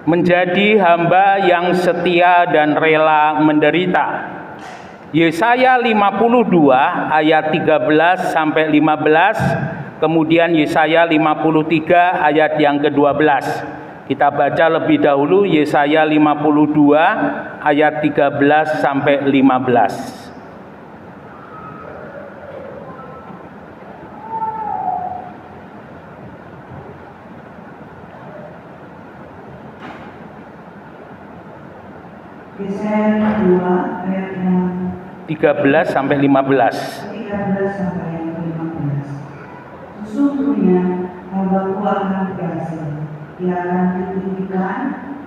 menjadi hamba yang setia dan rela menderita. Yesaya 52 ayat 13 sampai 15, kemudian Yesaya 53 ayat yang ke-12. Kita baca lebih dahulu Yesaya 52 ayat 13 sampai 15. Yesaya 2 ayat yang 13 sampai 15. 13 sampai yang 15. Sesungguhnya hamba-Ku akan berhasil, ia akan ditinggikan,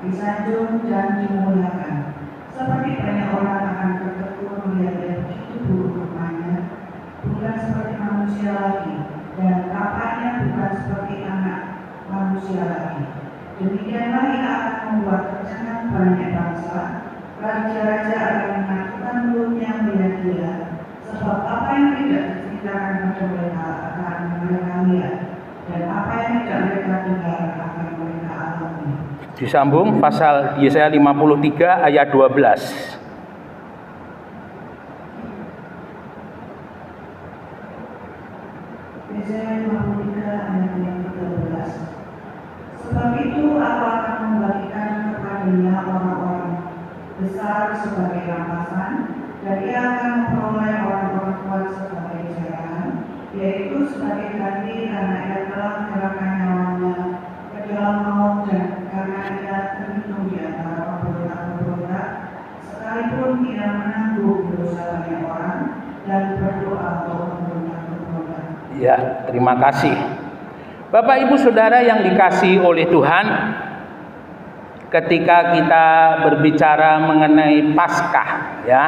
disanjung dan dimuliakan. Seperti banyak orang akan tertegun melihat dia begitu buruk rupanya, bukan seperti manusia lagi, dan kapalnya bukan seperti anak manusia lagi. Demikianlah ia akan membuat tercengang banyak bangsa. Raja-raja akan menakutkan mulutnya melihat dia, sebab apa yang tidak diceritakan pada mereka akan mereka lihat, dan apa yang tidak mereka dengar akan mereka alami. Disambung pasal Yesaya 53 ayat 12. Yesaya 53 ayat yang 13. Sebab itu aku akan membagikan kepadanya orang-orang besar sebagai rampasan, dan ia akan memperoleh orang-orang kuat sebagai jarahan, yaitu sebagai ganti karena ia telah menyerahkan nyawanya ke dalam maut, dan karena ia terhitung di antara pemberontak-pemberontak, sekalipun ia menanggung dosa banyak orang dan berdoa untuk pemberontak-pemberontak. Ya, terima kasih. Bapak Ibu Saudara yang dikasihi oleh Tuhan, ketika kita berbicara mengenai Paskah, ya,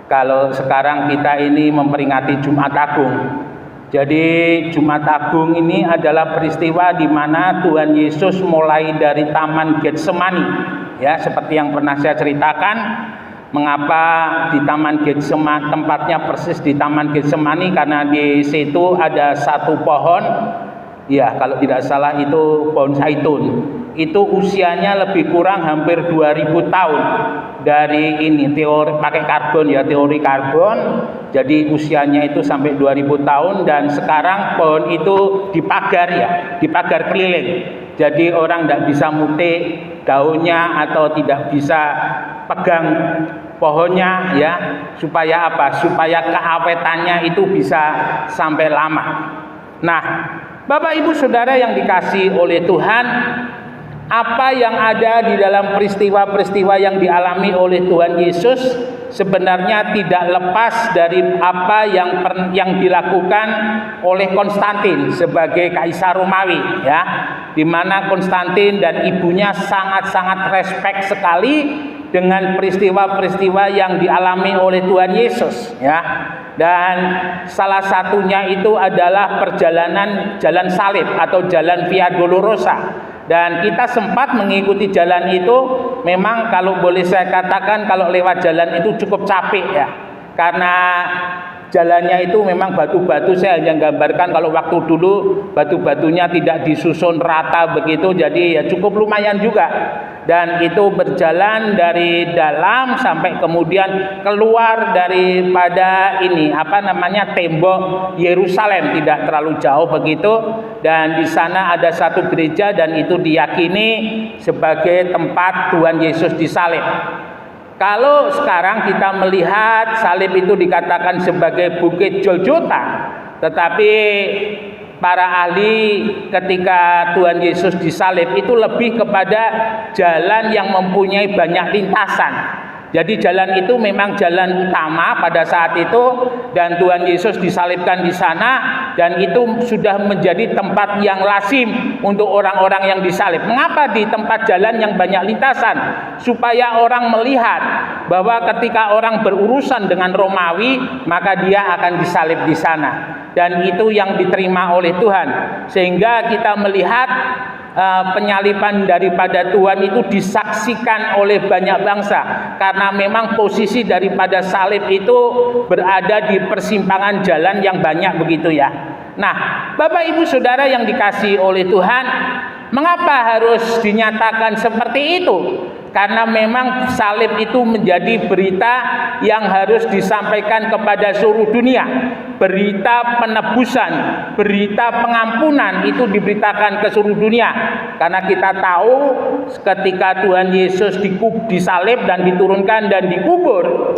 kalau sekarang kita ini memperingati Jumat Agung. Jadi Jumat Agung ini adalah peristiwa di mana Tuhan Yesus mulai dari Taman Getsemani, ya, seperti yang pernah saya ceritakan. Mengapa di Taman Getsemani, tempatnya persis di Taman Getsemani, karena di situ ada satu pohon, ya, kalau tidak salah itu pohon zaitun. Itu usianya lebih kurang hampir 2000 tahun dari ini, teori pakai karbon, ya, teori karbon. Jadi usianya itu sampai 2000 tahun, dan sekarang pohon itu dipagar, ya, dipagar keliling. Jadi orang tidak bisa mutik daunnya atau tidak bisa pegang pohonnya, ya, supaya apa? Supaya keawetannya itu bisa sampai lama. Nah, Bapak Ibu Saudara yang dikasihi oleh Tuhan, apa yang ada di dalam peristiwa-peristiwa yang dialami oleh Tuhan Yesus sebenarnya tidak lepas dari apa yang dilakukan oleh Konstantin sebagai Kaisar Romawi, ya, di mana Konstantin dan ibunya sangat-sangat respek sekali dengan peristiwa-peristiwa yang dialami oleh Tuhan Yesus, ya. Dan salah satunya itu adalah perjalanan jalan salib atau jalan Via Dolorosa. Dan kita sempat mengikuti jalan itu. Memang kalau boleh saya katakan, kalau lewat jalan itu cukup capek, ya, karena jalannya itu memang batu-batu. Saya hanya gambarkan kalau waktu dulu batu-batunya tidak disusun rata begitu, jadi ya cukup lumayan juga. Dan itu berjalan dari dalam sampai kemudian keluar daripada ini, tembok Yerusalem, tidak terlalu jauh begitu. Dan di sana ada satu gereja, dan itu diyakini sebagai tempat Tuhan Yesus disalib. Kalau sekarang kita melihat salib itu dikatakan sebagai Bukit Golgota, tetapi para ahli ketika Tuhan Yesus disalib itu lebih kepada jalan yang mempunyai banyak lintasan. Jadi jalan itu memang jalan utama pada saat itu, dan Tuhan Yesus disalibkan di sana, dan itu sudah menjadi tempat yang lazim untuk orang-orang yang disalib. Mengapa di tempat jalan yang banyak lintasan? Supaya orang melihat bahwa ketika orang berurusan dengan Romawi, maka dia akan disalib di sana. Dan itu yang diterima oleh Tuhan, sehingga kita melihat penyaliban daripada Tuhan itu disaksikan oleh banyak bangsa, karena memang posisi daripada salib itu berada di persimpangan jalan yang banyak begitu, ya. Nah, Bapak Ibu Saudara yang dikasihi oleh Tuhan, Mengapa harus dinyatakan seperti itu? Karena memang salib itu menjadi berita yang harus disampaikan kepada seluruh dunia. Berita penebusan, berita pengampunan itu diberitakan ke seluruh dunia. Karena kita tahu ketika Tuhan Yesus disalib dan diturunkan dan dikubur,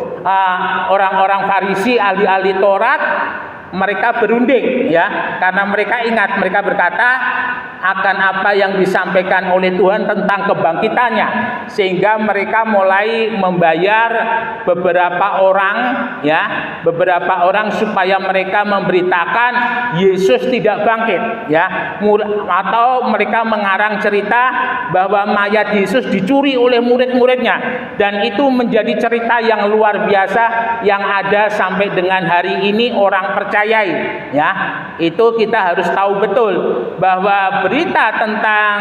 orang-orang Farisi, ahli-ahli Taurat, mereka berunding ya, karena mereka ingat, mereka berkata akan apa yang disampaikan oleh Tuhan tentang kebangkitannya, sehingga mereka mulai membayar beberapa orang supaya mereka memberitakan Yesus tidak bangkit ya, atau mereka mengarang cerita bahwa mayat Yesus dicuri oleh murid-muridnya, dan itu menjadi cerita yang luar biasa yang ada sampai dengan hari ini orang percayai ya. Itu kita harus tahu betul bahwa berita tentang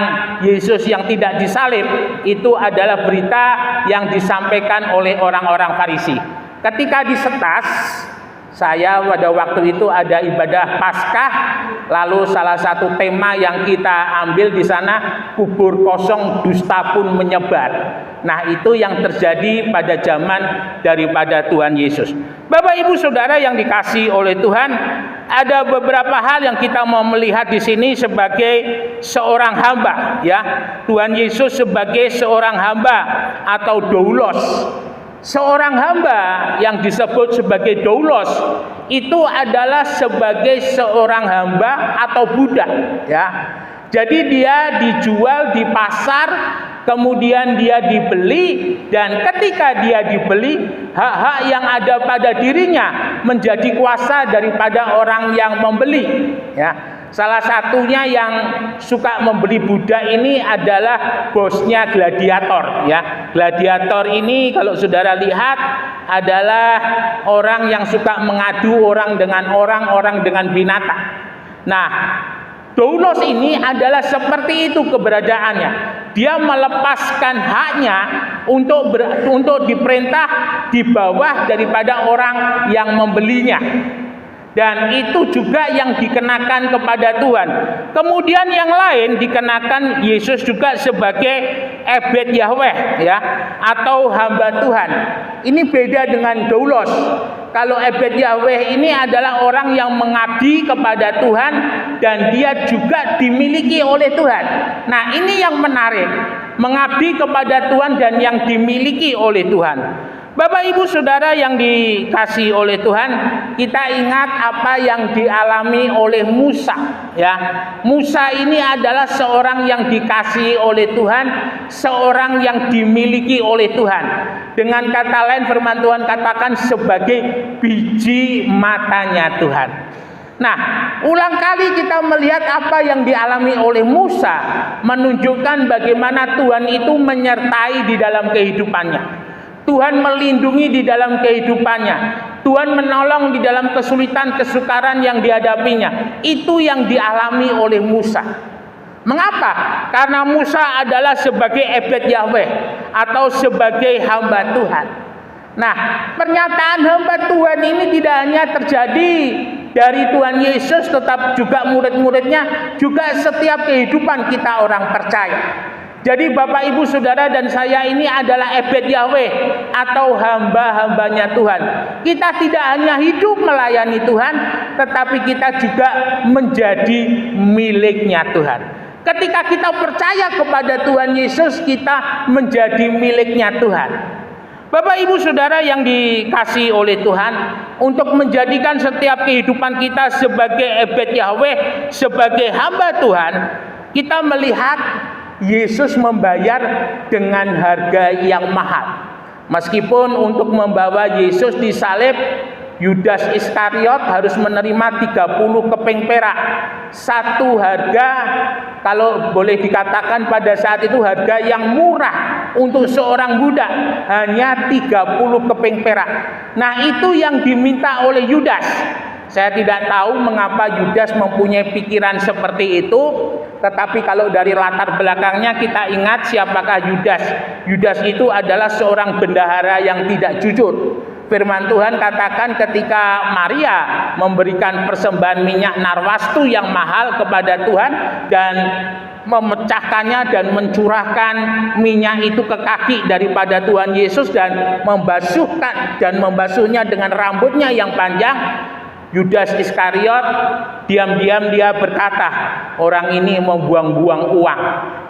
Yesus yang tidak disalib itu adalah berita yang disampaikan oleh orang-orang Farisi. Ketika disetas, saya pada waktu itu ada ibadah Paskah, lalu salah satu tema yang kita ambil di sana, kubur kosong dusta pun menyebar. Nah, itu yang terjadi pada zaman daripada Tuhan Yesus. Bapak Ibu Saudara yang dikasihi oleh Tuhan, ada beberapa hal yang kita mau melihat di sini sebagai seorang hamba ya. Tuhan Yesus sebagai seorang hamba atau doulos. Seorang hamba yang disebut sebagai doulos itu adalah sebagai seorang hamba atau budak ya. Jadi dia dijual di pasar, kemudian dia dibeli, dan ketika dia dibeli, hak-hak yang ada pada dirinya menjadi kuasa daripada orang yang membeli ya. Salah satunya yang suka membeli budak ini adalah bosnya Gladiator ya. Gladiator ini kalau saudara lihat adalah orang yang suka mengadu orang dengan binatang. Nah, doulos ini adalah seperti itu keberadaannya. Dia melepaskan haknya untuk diperintah di bawah daripada orang yang membelinya. Dan itu juga yang dikenakan kepada Tuhan. Kemudian yang lain dikenakan Yesus juga sebagai ebed Yahweh ya, atau hamba Tuhan. Ini beda dengan doulos. Kalau ebed Yahweh ini adalah orang yang mengabdi kepada Tuhan dan dia juga dimiliki oleh Tuhan. Nah, ini yang menarik, mengabdi kepada Tuhan dan yang dimiliki oleh Tuhan. Bapak Ibu Saudara yang dikasihi oleh Tuhan, kita ingat apa yang dialami oleh Musa ya. Musa ini adalah seorang yang dikasihi oleh Tuhan, seorang yang dimiliki oleh Tuhan. Dengan kata lain firman Tuhan katakan sebagai biji matanya Tuhan. Nah, ulang kali kita melihat apa yang dialami oleh Musa menunjukkan bagaimana Tuhan itu menyertai di dalam kehidupannya. Tuhan melindungi di dalam kehidupannya. Tuhan menolong di dalam kesulitan, kesukaran yang dihadapinya. Itu yang dialami oleh Musa. Mengapa? Karena Musa adalah sebagai ebed Yahweh atau sebagai hamba Tuhan. Nah, pernyataan hamba Tuhan ini tidak hanya terjadi dari Tuhan Yesus, tetap juga murid-muridnya, juga setiap kehidupan kita orang percaya. Jadi Bapak Ibu Saudara dan saya ini adalah ebed Yahweh atau hamba-hambanya Tuhan. Kita tidak hanya hidup melayani Tuhan, tetapi kita juga menjadi miliknya Tuhan. Ketika kita percaya kepada Tuhan Yesus, kita menjadi miliknya Tuhan. Bapak Ibu Saudara yang dikasihi oleh Tuhan, untuk menjadikan setiap kehidupan kita sebagai ebed Yahweh, sebagai hamba Tuhan, kita melihat Yesus membayar dengan harga yang mahal. Meskipun untuk membawa Yesus disalib, Yudas Iskariot harus menerima 30 keping perak. Satu harga, kalau boleh dikatakan pada saat itu harga yang murah untuk seorang budak, hanya 30 keping perak. Nah, itu yang diminta oleh Yudas. Saya tidak tahu mengapa Yudas mempunyai pikiran seperti itu, tetapi kalau dari latar belakangnya kita ingat siapakah Yudas. Yudas itu adalah seorang bendahara yang tidak jujur. Firman Tuhan katakan ketika Maria memberikan persembahan minyak narwastu yang mahal kepada Tuhan, dan memecahkannya dan mencurahkan minyak itu ke kaki daripada Tuhan Yesus dan membasuhnya dengan rambutnya yang panjang, Yudas Iskariot diam-diam dia berkata, orang ini membuang-buang uang,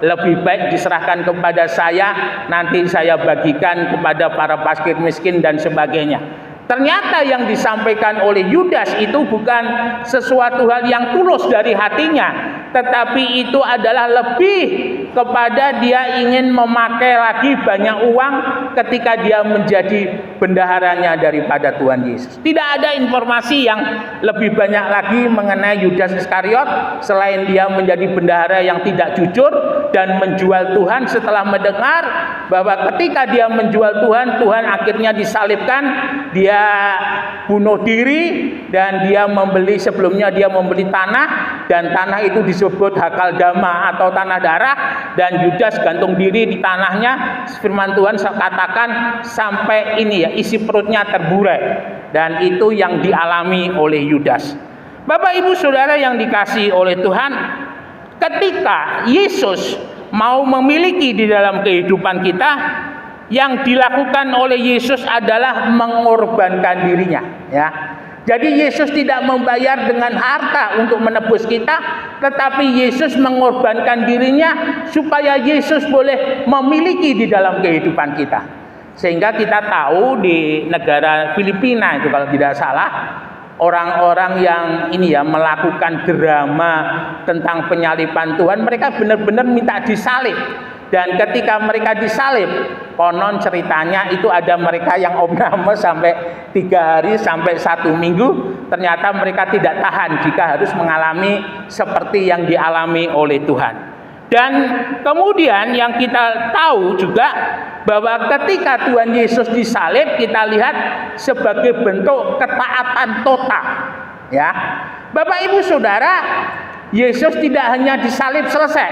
lebih baik diserahkan kepada saya, nanti saya bagikan kepada para fakir miskin dan sebagainya. Ternyata yang disampaikan oleh Yudas itu bukan sesuatu hal yang tulus dari hatinya, tetapi itu adalah lebih kepada dia ingin memakai lagi banyak uang ketika dia menjadi bendaharanya daripada Tuhan Yesus. Tidak ada informasi yang lebih banyak lagi mengenai Yudas Iskariot selain dia menjadi bendahara yang tidak jujur dan menjual Tuhan setelah mendengar bahwa ketika dia menjual Tuhan, Tuhan akhirnya disalibkan, dia bunuh diri, dan dia sebelumnya dia membeli tanah, dan tanah itu disebut Hakaldama atau tanah darah, dan Yudas gantung diri di tanahnya. Firman Tuhan katakan sampai isi perutnya terburai, dan itu yang dialami oleh Yudas. Bapak Ibu Saudara yang dikasihi oleh Tuhan, ketika Yesus mau memiliki di dalam kehidupan kita, yang dilakukan oleh Yesus adalah mengorbankan dirinya, ya. Jadi Yesus tidak membayar dengan harta untuk menebus kita, tetapi Yesus mengorbankan dirinya supaya Yesus boleh memiliki di dalam kehidupan kita. Sehingga kita tahu di negara Filipina itu kalau tidak salah, orang-orang yang melakukan drama tentang penyaliban Tuhan, mereka benar-benar minta disalib. Dan ketika mereka disalib, konon ceritanya itu ada mereka yang omname sampai 3 hari sampai 1 minggu. Ternyata mereka tidak tahan jika harus mengalami seperti yang dialami oleh Tuhan. Dan kemudian yang kita tahu juga bahwa ketika Tuhan Yesus disalib, kita lihat sebagai bentuk ketaatan total, ya. Bapak Ibu Saudara, Yesus tidak hanya disalib selesai,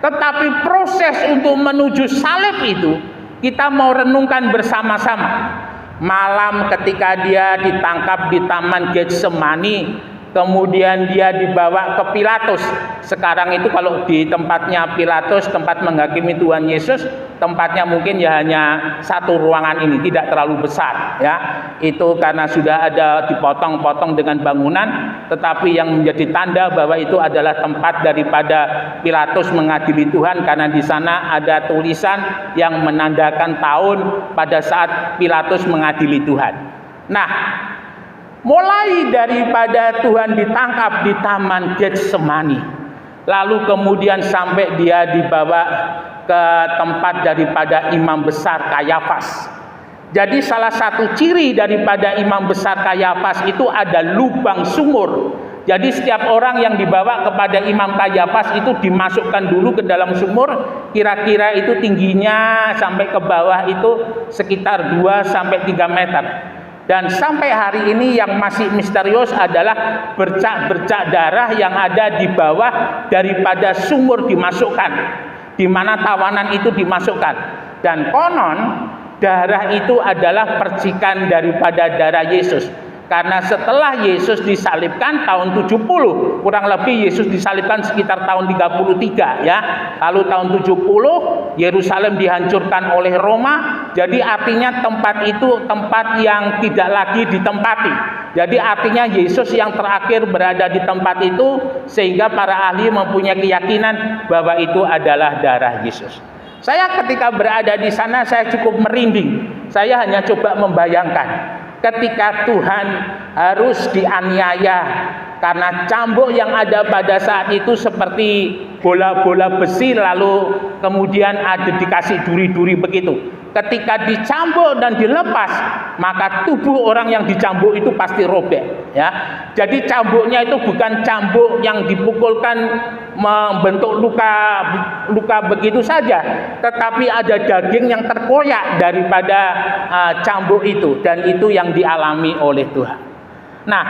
tetapi proses untuk menuju salib itu kita mau renungkan bersama-sama. Malam ketika dia ditangkap di Taman Getsemani, kemudian dia dibawa ke Pilatus. Sekarang itu kalau di tempatnya Pilatus, tempat menghakimi Tuhan Yesus, tempatnya mungkin ya hanya satu ruangan ini, tidak terlalu besar, ya. Itu karena sudah ada dipotong-potong dengan bangunan, tetapi yang menjadi tanda bahwa itu adalah tempat daripada Pilatus mengadili Tuhan, karena di sana ada tulisan yang menandakan tahun pada saat Pilatus mengadili Tuhan. Nah, mulai daripada Tuhan ditangkap di Taman Getsemani, lalu kemudian sampai dia dibawa ke tempat daripada imam besar Kayafas. Jadi salah satu ciri daripada imam besar Kayafas itu ada lubang sumur. Jadi setiap orang yang dibawa kepada Imam Kayafas itu dimasukkan dulu ke dalam sumur, kira-kira itu tingginya sampai ke bawah itu sekitar 2 sampai 3 meter. Dan sampai hari ini yang masih misterius adalah bercak-bercak darah yang ada di bawah daripada sumur dimasukkan, di mana tawanan itu dimasukkan. Dan konon darah itu adalah percikan daripada darah Yesus. Karena setelah Yesus disalibkan tahun 70, kurang lebih Yesus disalibkan sekitar tahun 33, ya. Lalu tahun 70 Yerusalem dihancurkan oleh Roma. Jadi artinya tempat itu tempat yang tidak lagi ditempati. Jadi artinya Yesus yang terakhir berada di tempat itu, sehingga para ahli mempunyai keyakinan bahwa itu adalah darah Yesus. Saya ketika berada di sana saya cukup merinding. Saya hanya coba membayangkan ketika Tuhan harus dianiaya karena cambuk yang ada pada saat itu seperti bola-bola besi, lalu kemudian ada dikasih duri-duri begitu. Ketika dicambuk dan dilepas, maka tubuh orang yang dicambuk itu pasti robek, ya. Jadi cambuknya itu bukan cambuk yang dipukulkan membentuk luka begitu saja, tetapi ada daging yang terkoyak daripada cambuk itu, dan itu yang dialami oleh Tuhan. Nah,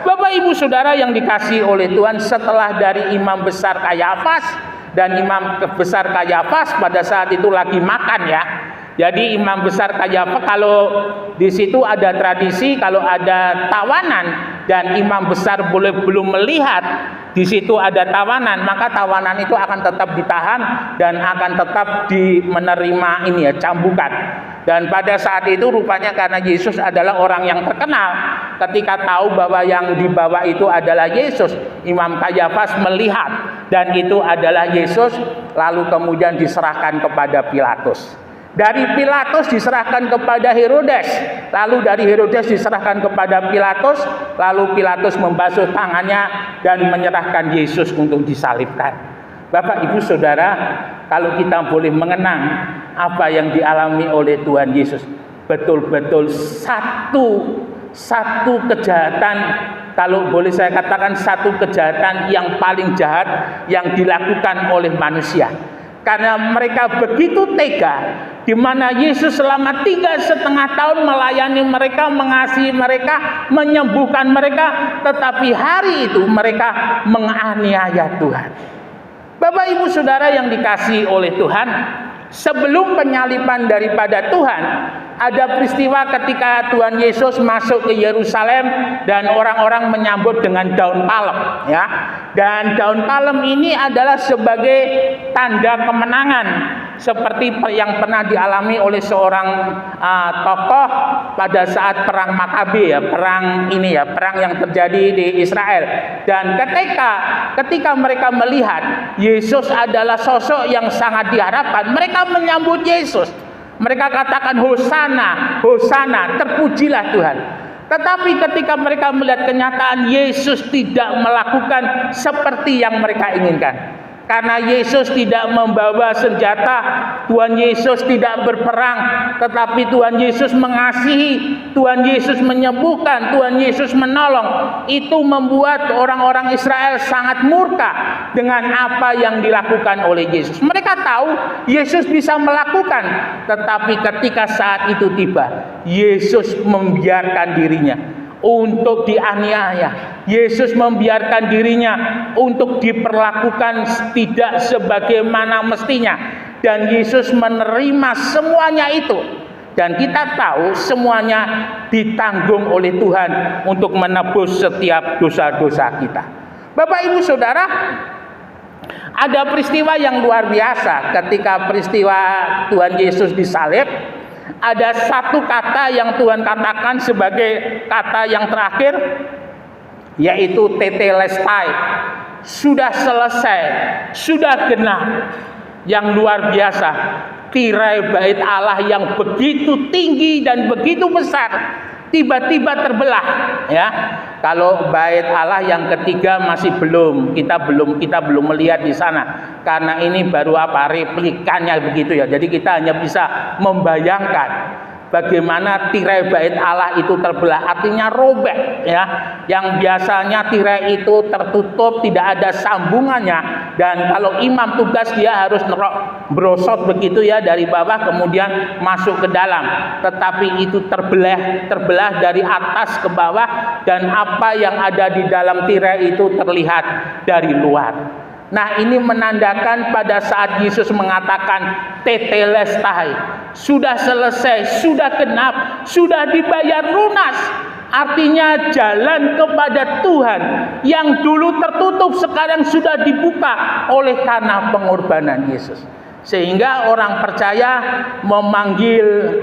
Bapak Ibu Saudara yang dikasihi oleh Tuhan, setelah dari imam besar Kayafas, dan imam besar Kayafas pada saat itu lagi makan, ya. Jadi imam besar Kayafas, kalau di situ ada tradisi, kalau ada tawanan dan imam besar belum melihat di situ ada tawanan, maka tawanan itu akan tetap ditahan dan akan tetap menerima cambukan. Dan pada saat itu rupanya karena Yesus adalah orang yang terkenal, ketika tahu bahwa yang dibawa itu adalah Yesus, Imam Kayafas melihat dan itu adalah Yesus, lalu kemudian diserahkan kepada Pilatus. Dari Pilatus diserahkan kepada Herodes, lalu dari Herodes diserahkan kepada Pilatus, lalu Pilatus membasuh tangannya dan menyerahkan Yesus untuk disalibkan. Bapak, Ibu, Saudara, kalau kita boleh mengenang apa yang dialami oleh Tuhan Yesus, betul-betul satu kejahatan, kalau boleh saya katakan satu kejahatan yang paling jahat yang dilakukan oleh manusia. Karena mereka begitu tega, di mana Yesus selama 3,5 tahun melayani mereka, mengasihi mereka, menyembuhkan mereka, tetapi hari itu mereka menganiaya Tuhan. Bapak, Ibu, Saudara yang dikasihi oleh Tuhan, sebelum penyaliban daripada Tuhan, ada peristiwa ketika Tuhan Yesus masuk ke Yerusalem dan orang-orang menyambut dengan daun palem, ya. Dan daun palem ini adalah sebagai tanda kemenangan, seperti yang pernah dialami oleh seorang tokoh pada saat perang Makabe, ya, perang yang terjadi di Israel. Dan ketika mereka melihat Yesus adalah sosok yang sangat diharapkan, mereka menyambut Yesus. Mereka katakan Hosana, Hosana, terpujilah Tuhan. Tetapi ketika mereka melihat kenyataan, Yesus tidak melakukan seperti yang mereka inginkan. Karena Yesus tidak membawa senjata, Tuhan Yesus tidak berperang, tetapi Tuhan Yesus mengasihi, Tuhan Yesus menyembuhkan, Tuhan Yesus menolong. Itu membuat orang-orang Israel sangat murka dengan apa yang dilakukan oleh Yesus. Mereka tahu Yesus bisa melakukan, tetapi ketika saat itu tiba, Yesus membiarkan dirinya untuk dianiaya. Yesus membiarkan dirinya untuk diperlakukan tidak sebagaimana mestinya, dan Yesus menerima semuanya itu. Dan kita tahu semuanya ditanggung oleh Tuhan untuk menebus setiap dosa-dosa kita. Bapak, Ibu, Saudara, ada peristiwa yang luar biasa ketika peristiwa Tuhan Yesus disalib. Ada satu kata yang Tuhan katakan sebagai kata yang terakhir, yaitu tetelestai, sudah selesai, sudah genap. Yang luar biasa, tirai bait Allah yang begitu tinggi dan begitu besar tiba-tiba terbelah, ya. Kalau bait Allah yang ketiga masih kita belum melihat di sana, karena ini baru replikanya begitu, ya. Jadi kita hanya bisa membayangkan bagaimana tirai bait Allah itu terbelah, artinya robek, ya. Yang biasanya tirai itu tertutup, tidak ada sambungannya, dan kalau imam tugas dia harus brosot begitu, ya, dari bawah kemudian masuk ke dalam. Tetapi itu terbelah dari atas ke bawah, dan apa yang ada di dalam tirai itu terlihat dari luar. Nah, ini menandakan pada saat Yesus mengatakan tetelestai, sudah selesai, sudah genap, sudah dibayar lunas. Artinya jalan kepada Tuhan yang dulu tertutup sekarang sudah dibuka oleh karena pengorbanan Yesus. Sehingga orang percaya memanggil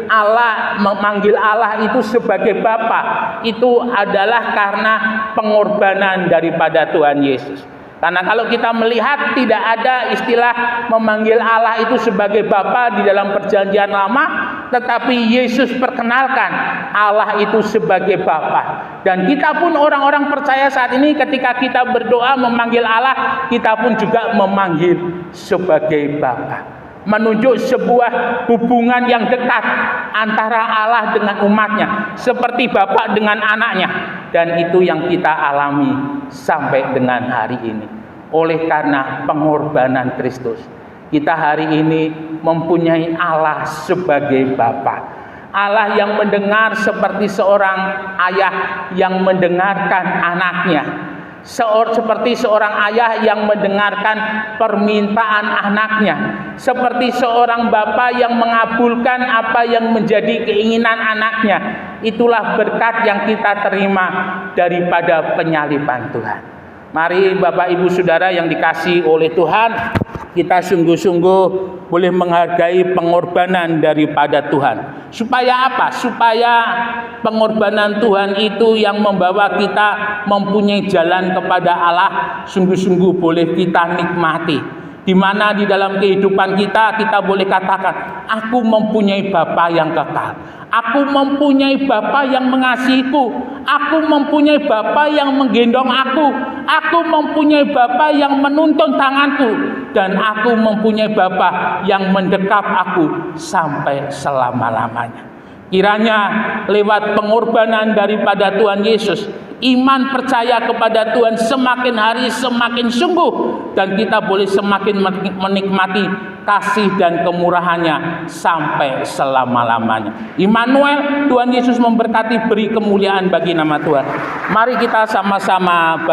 Allah itu sebagai Bapa, itu adalah karena pengorbanan daripada Tuhan Yesus. Karena kalau kita melihat tidak ada istilah memanggil Allah itu sebagai Bapa di dalam Perjanjian Lama, tetapi Yesus perkenalkan Allah itu sebagai Bapa. Dan kita pun orang-orang percaya saat ini ketika kita berdoa memanggil Allah, kita pun juga memanggil sebagai Bapa. Menunjuk sebuah hubungan yang dekat antara Allah dengan umatnya, seperti bapak dengan anaknya. Dan itu yang kita alami sampai dengan hari ini. Oleh karena pengorbanan Kristus, kita hari ini mempunyai Allah sebagai Bapa. Allah yang mendengar seperti seorang ayah yang mendengarkan anaknya. seperti seorang ayah yang mendengarkan permintaan anaknya, seperti seorang bapa yang mengabulkan apa yang menjadi keinginan anaknya. Itulah berkat yang kita terima daripada penyaliban Tuhan. Mari Bapak Ibu Saudara yang dikasihi oleh Tuhan, kita sungguh-sungguh boleh menghargai pengorbanan daripada Tuhan. Supaya apa? Supaya pengorbanan Tuhan itu yang membawa kita mempunyai jalan kepada Allah, sungguh-sungguh boleh kita nikmati. Di mana di dalam kehidupan kita boleh katakan, aku mempunyai Bapa yang kekal. Aku mempunyai Bapa yang mengasihiku. Aku mempunyai Bapa yang menggendong aku. Aku mempunyai Bapa yang menuntun tanganku. Dan aku mempunyai Bapa yang mendekap aku sampai selama-lamanya. Kiranya lewat pengorbanan daripada Tuhan Yesus, iman percaya kepada Tuhan semakin hari semakin sungguh, dan kita boleh semakin menikmati kasih dan kemurahannya sampai selama-lamanya. Immanuel, Tuhan Yesus memberkati, beri kemuliaan bagi nama Tuhan. Mari kita sama-sama